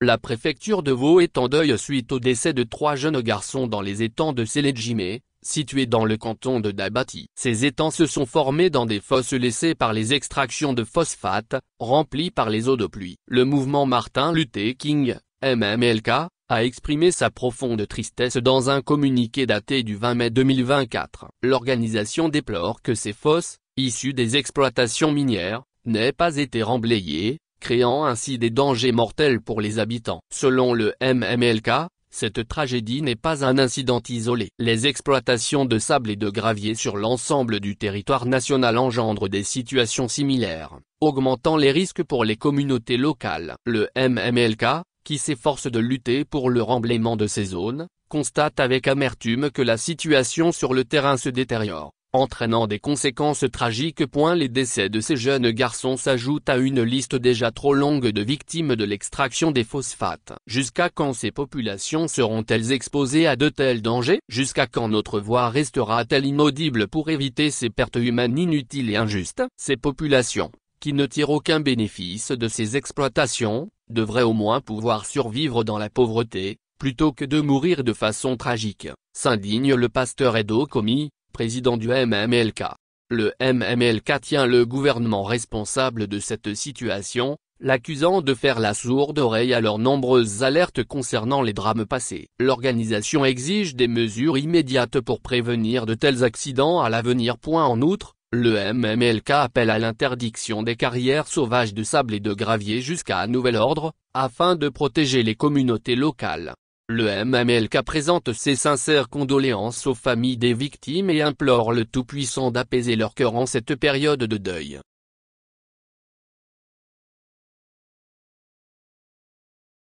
La préfecture de Vaud est en deuil suite au décès de 3 jeunes garçons dans les étangs de Séléjimé, situés dans le canton de Dabati. Ces étangs se sont formés dans des fosses laissées par les extractions de phosphate, remplies par les eaux de pluie. Le mouvement Martin Luther King, MMLK, a exprimé sa profonde tristesse dans un communiqué daté du 20 mai 2024. L'organisation déplore que ces fosses, issues des exploitations minières, n'aient pas été remblayées, créant ainsi des dangers mortels pour les habitants. Selon le MMLK, cette tragédie n'est pas un incident isolé. Les exploitations de sable et de gravier sur l'ensemble du territoire national engendrent des situations similaires, augmentant les risques pour les communautés locales. Le MMLK, qui s'efforce de lutter pour le remblaiement de ces zones, constate avec amertume que la situation sur le terrain se détériore, entraînant des conséquences tragiques. Les décès de ces jeunes garçons s'ajoutent à une liste déjà trop longue de victimes de l'extraction des phosphates. Jusqu'à quand ces populations seront-elles exposées à de tels dangers? Jusqu'à quand notre voix restera-t-elle inaudible pour éviter ces pertes humaines inutiles et injustes? Ces populations, qui ne tirent aucun bénéfice de ces exploitations, devraient au moins pouvoir survivre dans la pauvreté, plutôt que de mourir de façon tragique, s'indigne le pasteur Edo Komi, président du MMLK. Le MMLK tient le gouvernement responsable de cette situation, l'accusant de faire la sourde oreille à leurs nombreuses alertes concernant les drames passés. L'organisation exige des mesures immédiates pour prévenir de tels accidents à l'avenir. En outre, le MMLK appelle à l'interdiction des carrières sauvages de sable et de gravier jusqu'à nouvel ordre, afin de protéger les communautés locales. Le MMLK présente ses sincères condoléances aux familles des victimes et implore le Tout-Puissant d'apaiser leur cœur en cette période de deuil.